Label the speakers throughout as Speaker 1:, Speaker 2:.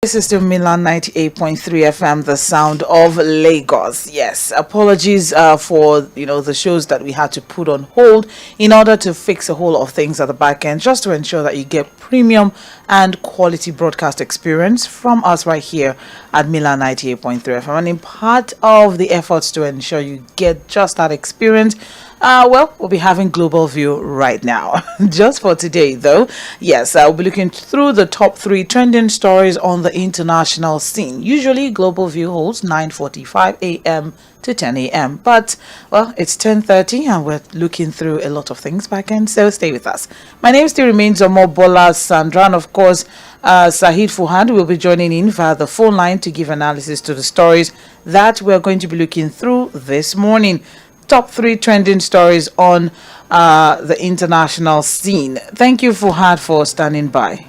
Speaker 1: This is the Milan 98.3 FM, the sound of Lagos. Yes, apologies for the shows that we had to put on hold in order to fix a whole lot of things at the back end, just to ensure that you get premium and quality broadcast experience from us right here at Milan 98.3 FM. And in part of the efforts to ensure you get just that experience, we'll be having Global View right now. Just for today, though, yes, I'll be looking through the top 3 trending stories on the international scene. Usually, Global View holds 9:45 a.m. to 10 a.m. But, well, it's 10:30 and we're looking through a lot of things back end, so stay with us. My name still remains Omobola Sandra, and of course, Sahid Fuhad will be joining in via the phone line to give analysis to the stories that we're going to be looking through this morning. Top 3 trending stories on the international scene. Thank you, Fuhad, for standing by.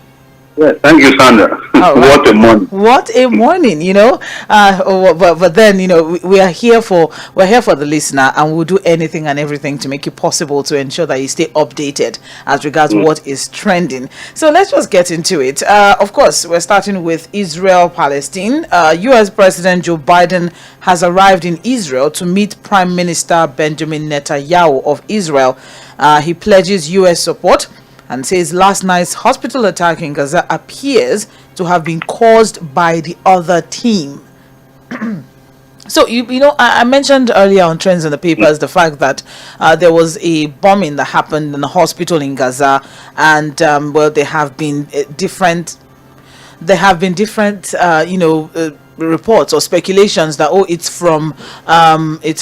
Speaker 2: Yes, thank you, Sandra. Right. What a morning!
Speaker 1: What a morning! But then we're here for the listener, and we'll do anything and everything to make it possible to ensure that you stay updated as regards what is trending. So let's just get into it. Of course, we're starting with Israel-Palestine. U.S. President Joe Biden has arrived in Israel to meet Prime Minister Benjamin Netanyahu of Israel. He pledges U.S. support and says last night's hospital attack in Gaza appears to have been caused by the other team. So, I mentioned earlier on Trends in the Papers the fact that there was a bombing that happened in a hospital in Gaza, and there have been different reports or speculations that it's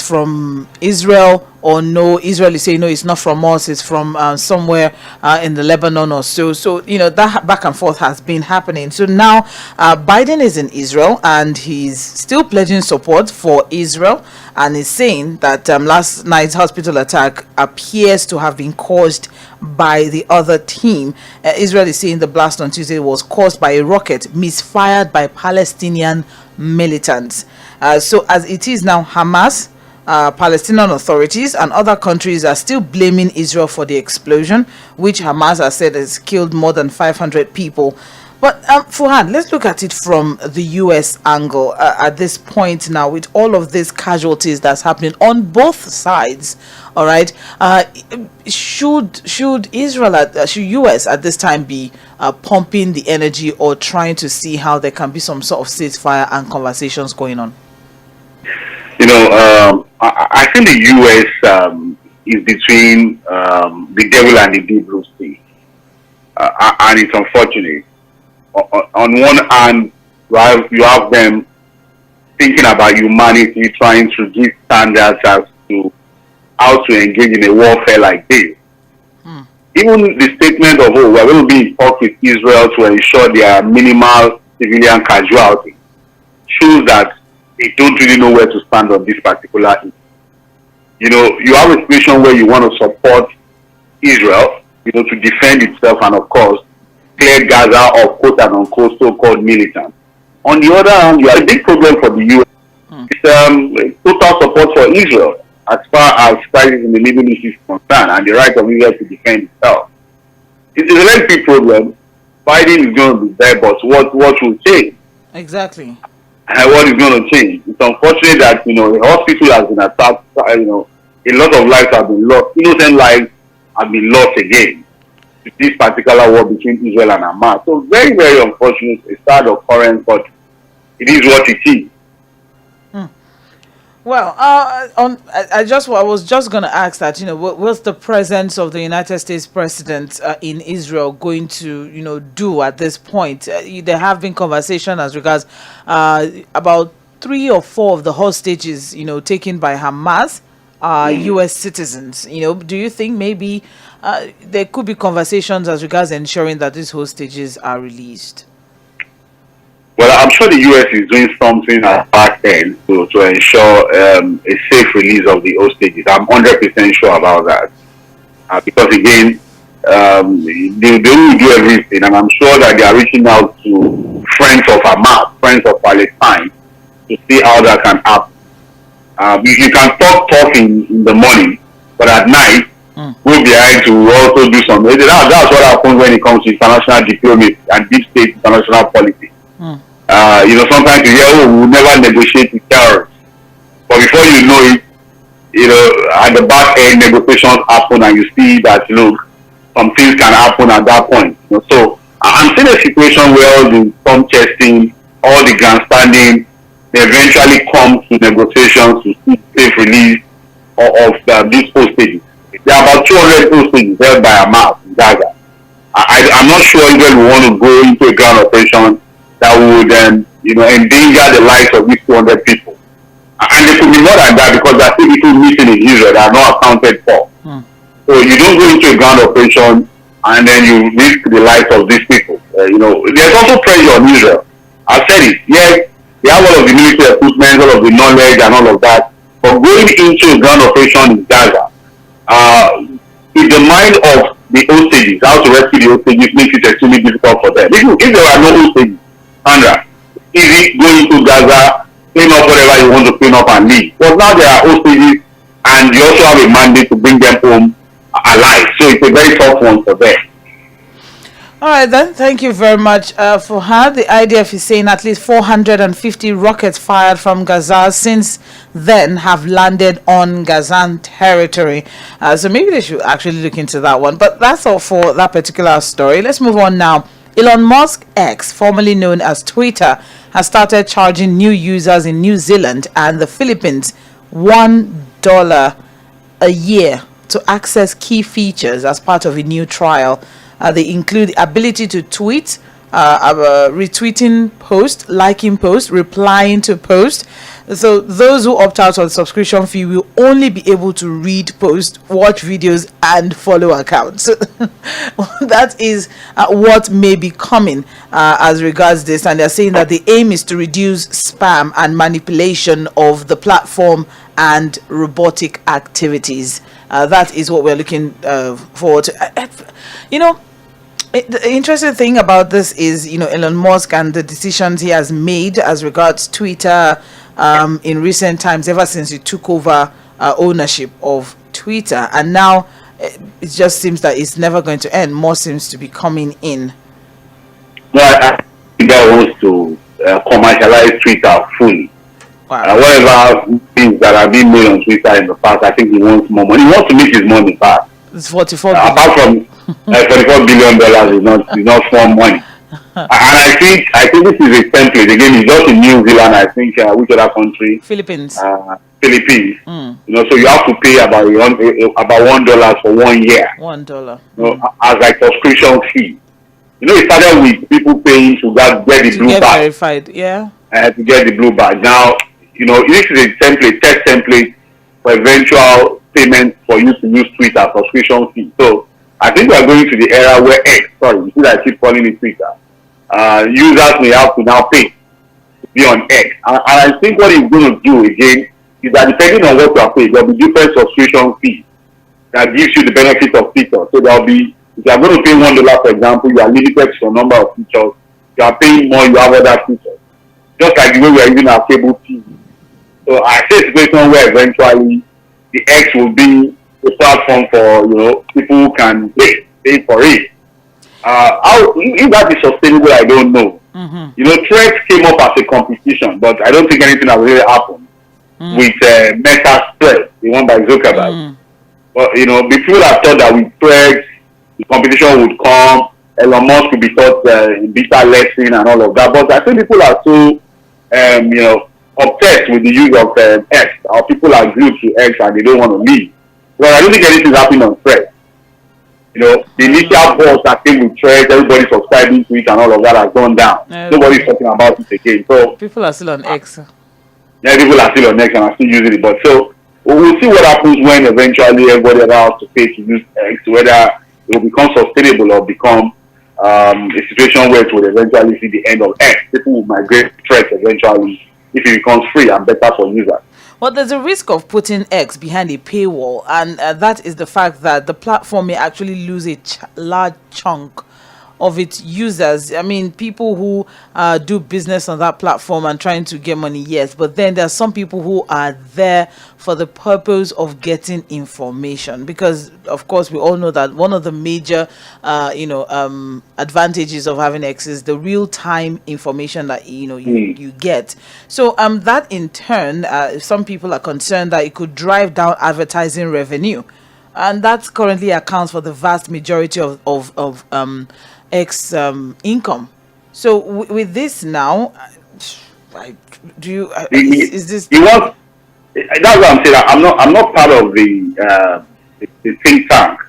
Speaker 1: from Israel, or no, Israel is saying no, it's not from us, it's from somewhere in the Lebanon or so. So that back and forth has been happening. So now Biden is in Israel and he's still pledging support for Israel, and is saying that last night's hospital attack appears to have been caused by the other team. Israel is saying the blast on Tuesday was caused by a rocket misfired by Palestinian militants. So as it is now, Hamas, Palestinian authorities and other countries are still blaming Israel for the explosion, which Hamas has said has killed more than 500 people. But Fuhad, let's look at it from the U.S. angle at this point now, with all of these casualties that's happening on both sides. All right, should U.S. at this time be pumping the energy or trying to see how there can be some sort of ceasefire and conversations going on?
Speaker 2: I think the U.S. is between the devil and the deep blue sea, and it's unfortunate. On one hand, you have them thinking about humanity, trying to give standards as to how to engage in a warfare like this. Even the statement of, we're going to be in talks with Israel to ensure there are minimal civilian casualties, shows that they don't really know where to stand on this particular issue. You have a situation where you want to support Israel, to defend itself, and of course, clear Gaza of quote and unquote so-called militants. On the other hand, you have a big problem for the U.S. It's total support for Israel as far as crisis in the Middle East is concerned, and the right of Israel to defend itself. It's a very big problem. Biden is going to be there, but what will change?
Speaker 1: Exactly.
Speaker 2: And what is going to change? It's unfortunate that the hospital has been attacked. A lot of lives have been lost. Innocent lives have been lost again. This particular war between Israel and Hamas. So very, very unfortunate. A sad occurrence, but it is what it is.
Speaker 1: Well, I was just going to ask that, what's the presence of the United States president in Israel going to, do at this point? There have been conversations as regards about 3 or 4 of the hostages, taken by Hamas, U.S. citizens. Do you think maybe there could be conversations as regards ensuring that these hostages are released?
Speaker 2: Well, I'm sure the U.S. is doing something at back end to ensure a safe release of the hostages. I'm 100% sure about that. Because again, they will do everything, and I'm sure that they are reaching out to friends of Hamas, friends of Palestine, to see how that can happen. You can talk in the morning, but at night, we'll be able to also do something. That's what happens when it comes to international diplomacy and deep state international politics. Sometimes you hear, oh, we'll never negotiate with terrorists. But before you know it, at the back end, negotiations happen, and you see that, look, some things can happen at that point. So I'm seeing a situation where all the storm chasing, all the grandstanding, they eventually come to negotiations to see safe release of these hostages. There are about 200 hostages held by Hamas in Gaza. I'm not sure if we want to go into a ground operation that would, endanger the lives of these 200 people. And it could be more than that, because there are still people missing in Israel that are not accounted for. So you don't go into a ground operation and then you risk the lives of these people. There's also pressure on Israel. I've said it. Yes, they have all of the military equipment, all of the knowledge and all of that. But going into a ground operation in Gaza, in the mind of the hostages, how to rescue the hostages makes it extremely difficult for them. If there are no hostages, Sandra, easy going into Gaza, clean up whatever you want to clean up and leave. But now there are hostages, and you also have a mandate to bring them home alive. So it's a very tough one for them.
Speaker 1: All right, then. Thank you very much for her. The IDF is saying at least 450 rockets fired from Gaza since then have landed on Gazan territory. So maybe they should actually look into that one. But that's all for that particular story. Let's move on now. Elon Musk X, formerly known as Twitter, has started charging new users in New Zealand and the Philippines $1 a year to access key features as part of a new trial. They include the ability to tweet, retweeting posts, liking posts, replying to posts. So those who opt out of the subscription fee will only be able to read posts, watch videos, and follow accounts. That is what may be coming as regards this. And they're saying that the aim is to reduce spam and manipulation of the platform and robotic activities. That is what we're looking forward to. The interesting thing about this is, Elon Musk and the decisions he has made as regards Twitter in recent times, ever since he took over ownership of Twitter. And now it just seems that it's never going to end. More seems to be coming in.
Speaker 2: No, I think that wants to commercialize Twitter fully.
Speaker 1: Wow.
Speaker 2: Whatever things that have been made on Twitter in the past, I think he wants more money. He wants to make his money back.
Speaker 1: It's 44 billion.
Speaker 2: Apart from $44 billion is not small money. And I think this is a template. Again, it's just in New Zealand, I think, which other country?
Speaker 1: Philippines.
Speaker 2: Philippines. So you have to pay about $1 for 1 year.
Speaker 1: $1.
Speaker 2: As like subscription fee. It started with people paying to get the blue badge.
Speaker 1: Verified, yeah.
Speaker 2: To get the blue badge. Now, this is a template, test template for eventual payment for you to use Twitter subscription fee. So I think we are going to the era where you see that I keep calling it Twitter. Users may have to now pay to be on X. And I think what it's going to do again is that depending on what you are paying, there will be different subscription fees that gives you the benefit of features. So there will be, if you are going to pay $1, for example, you are limited to a number of features. If you are paying more, you have other features. Just like the way we are using our cable TV. So I see a situation where eventually the X will be a platform for people who can pay for it. If that is sustainable, I don't know. Threads came up as a competition, but I don't think anything has really happened with Meta Threads, the one by Zuckerberg. But people have thought that with Threads, the competition would come. Elon Musk would be taught beta lesson and all of that. But I think people are so obsessed with the use of X, or people are glued to X and they don't want to leave. Well, I don't think anything is happening on Threads. The initial buzz that came with Threads, everybody subscribing to it and all of that has gone down. Nobody's talking about it again. So
Speaker 1: people are still on X.
Speaker 2: Yeah, people are still on X and are still using it. But so we'll see what happens when eventually everybody has to pay to use X, whether it will become sustainable or become a situation where it will eventually see the end of X. People will migrate to Threads eventually if it becomes free and better for users.
Speaker 1: Well, there's a risk of putting X behind a paywall, and that is the fact that the platform may actually lose a large chunk of its users. I mean, people who do business on that platform and trying to get money, yes, but then there are some people who are there for the purpose of getting information, because of course we all know that one of the major advantages of having X is the real-time information that you get. So that in turn, some people are concerned that it could drive down advertising revenue, and that currently accounts for the vast majority of X income. So with this now, is this?
Speaker 2: That's what I'm saying. I'm not part of the think tank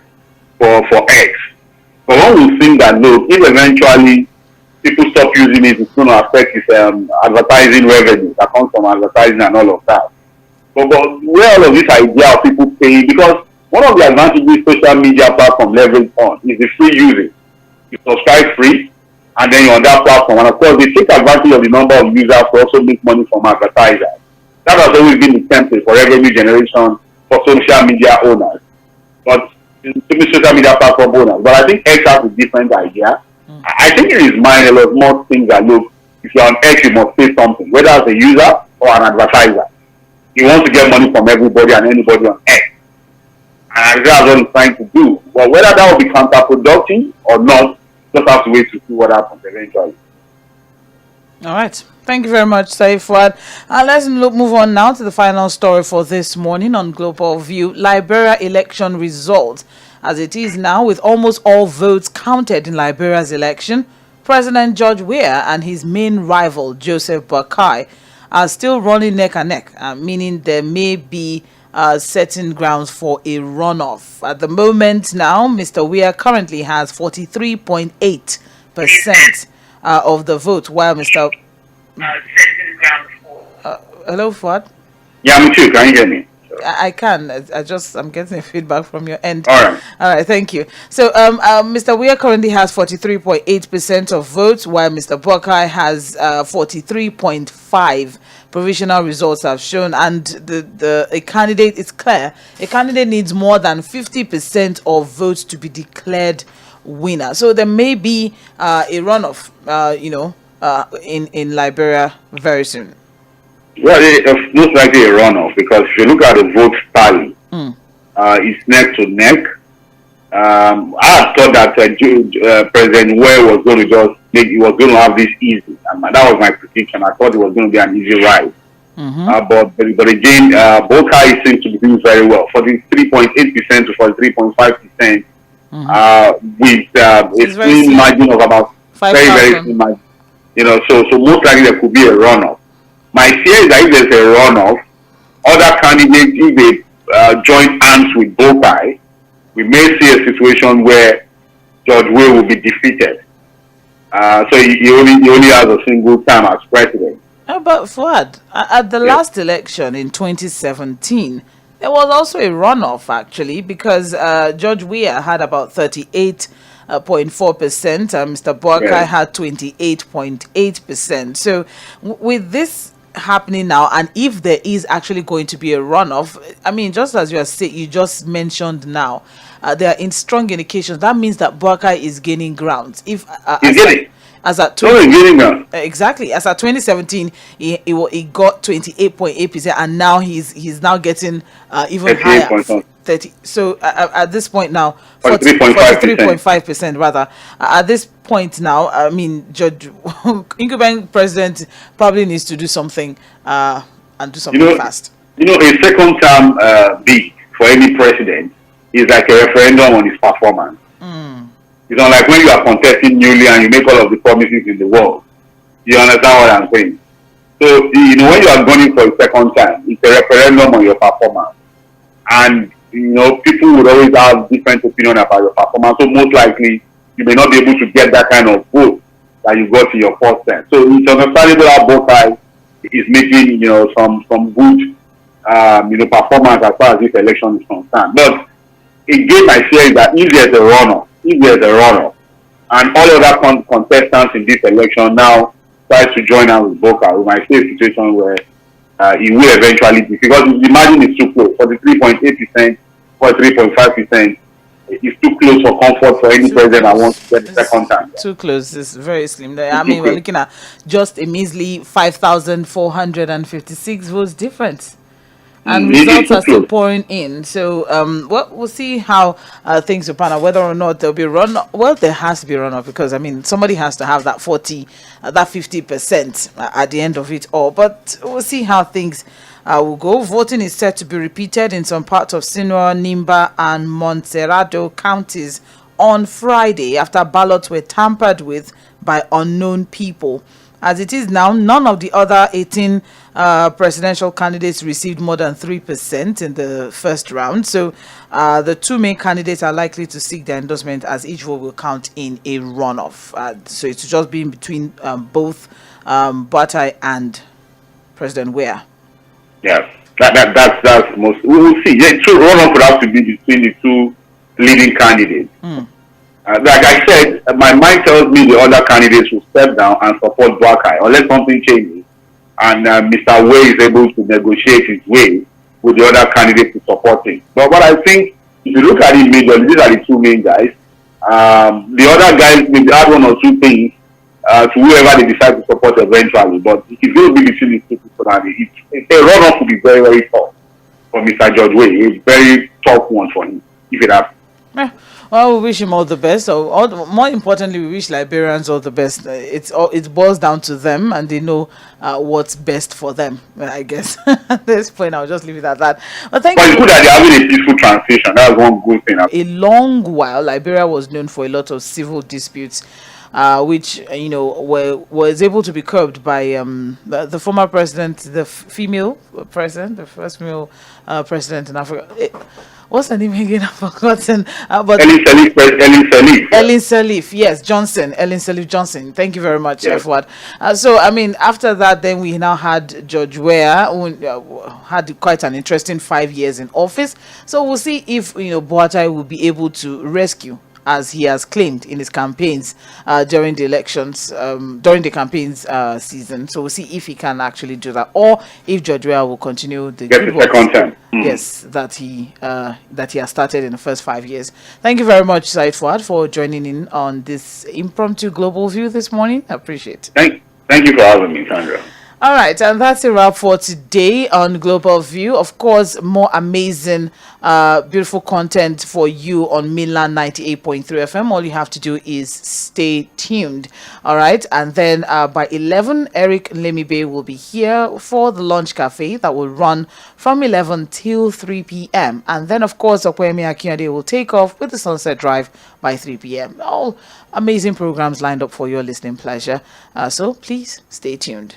Speaker 2: for X. But when we think that, look, if eventually people stop using it, it's going to affect its advertising revenue that comes from advertising and all of that. But where all of this idea of people paying, because one of the advantages social media platform leverage on is the free usage. You subscribe free, and then you're on that platform. And of course, they take advantage of the number of users to also make money from advertisers. That has always been the template for revenue generation for social media owners, but social media platform owners. But I think X has a different idea. I think in his mind, there was more things that, look, if you're on X, you must say something, whether as a user or an advertiser. He wants to get money from everybody and anybody on X. And that's what he's trying to do. But whether that will be counterproductive or not, just have to wait to see what happens eventually.
Speaker 1: All right. Thank you very much, Saifwad. Let's move on now to the final story for this morning on Global View. Liberia election results. As it is now, with almost all votes counted in Liberia's election, President George Weah and his main rival, Joseph Boakai, are still running neck and neck, meaning there may be certain grounds for a runoff. At the moment now, Mr. Weah currently has 43.8% of the vote, while Mr. Hello, Fuad?
Speaker 2: Yeah, me too. Can you hear me?
Speaker 1: I can. I'm getting feedback from your end.
Speaker 2: All
Speaker 1: right. Thank you. So, Mr. Weah currently has 43.8% of votes, while Mr. Boakai has 43.5%. Provisional results have shown, and a candidate, it's clear, a candidate needs more than 50% of votes to be declared winner. So there may be a runoff, in Liberia very soon.
Speaker 2: Well, it's most likely a runoff, because if you look at the vote tally, it's neck to neck. I had thought that President Weah was going to have this easy, and that was my prediction. I thought it was going to be an easy ride. But again, Boakai seems to be doing very well, 43.8% to 43.5%, with a slim margin of about 5, very slim margin. So most likely there could be a runoff. My fear is that if there's a runoff, other candidates, if they join hands with Boakai, we may see a situation where George Weah will be defeated. So he only has a single term as president.
Speaker 1: But Fuad, at the last election in 2017, there was also a runoff, actually, because George Weah had about 38.4%, Mr. Boakai had 28.8%. So with this happening now, and if there is actually going to be a runoff, I mean, just as you just mentioned now, there are strong indications. That means that Boakai is gaining ground. As at 2017, he got 28.8%, and now he's now getting even higher, 30. So at this point now, 43.5% rather. At this point now, I mean, Judge incoming president probably needs to do something and do something fast.
Speaker 2: A second term bid for any president is like a referendum on his performance. It's not like when you are contesting newly and you make all of the promises in the world. You understand what I'm saying? So, when you are going for a second time, it's a referendum on your performance. And, people would always have different opinions about your performance. So, most likely, you may not be able to get that kind of vote that you got in your first time. So, it's understandable that Boakai is making, some good, performance as far as this election is concerned. But, again, my fear is that if there's a runoff, and all other contestants in this election now try to join us with Boakai, we might see a situation where he will eventually be, because the margin is too close, 43.8%, 43.5%. it's too close for comfort for any president that wants to get the second time.
Speaker 1: Too close. It's very slim. I mean, we're looking at just a measly 5,456 votes difference. And results are still pouring in. So, we'll see how things will pan out. Whether or not there'll be runoff. Well, there has to be runoff because I mean, somebody has to have that 50% at the end of it all. But we'll see how things will go. Voting is set to be repeated in some parts of Sinua, Nimba, and Montserrado counties on Friday after ballots were tampered with by unknown people. As it is now, none of the other 18 presidential candidates received more than 3% in the first round. So the two main candidates are likely to seek their endorsement as each vote will count in a runoff. So it's just been between both Boatai and President Weah.
Speaker 2: Yeah, that's most. We will see. Yeah, true. Runoff would have to be between the two leading candidates. Like I said, my mind tells me the other candidates will step down and support Boakai unless something changes and Mr. Way is able to negotiate his way with the other candidates to support him. But what I think, if you look at it majorly, these are the two main guys. The other guys maybe add one or two things to whoever they decide to support eventually. But it's going to be between the two people. And a runoff will be very, very tough for Mr. George Way. It's a very tough one for him, if it happens.
Speaker 1: Well, we wish him all the best. So, more importantly, we wish Liberians all the best. It boils down to them, and they know what's best for them. I guess at this point, I'll just leave it at that. But thank you.
Speaker 2: It's good that they're having a peaceful transition. That's one good thing.
Speaker 1: A long while, Liberia was known for a lot of civil disputes, which was able to be curbed by the former president, the female president, the first female president in Africa. What's her name again? I've forgotten. But ʟɪᴛᴜ, yes, Johnson, ʟɪᴛᴜ Johnson. Thank you very much,
Speaker 2: yes.
Speaker 1: Fuad. So, I mean, after that, then we now had George Weah, who had quite an interesting 5 years in office. So we'll see if Boatai will be able to rescue, as he has claimed in his campaigns during the elections, during the campaigns season. So we'll see if he can actually do that, or if George Weah will continue the good work, yes, that he has started in the first 5 years. Thank you very much, Said Fuad, for joining in on this impromptu global view this morning. I appreciate it.
Speaker 2: Thank you for having me, Sandra.
Speaker 1: All right, and that's a wrap for today on Global View. Of course, more amazing, beautiful content for you on Mainland 98.3 FM. All you have to do is stay tuned. All right, and then by 11, Eric Lemibe will be here for the lunch cafe that will run from 11 till 3 p.m. And then, of course, ᴑᴜᴜᴜ will take off with the Sunset Drive by 3 p.m. All amazing programs lined up for your listening pleasure. So please stay tuned.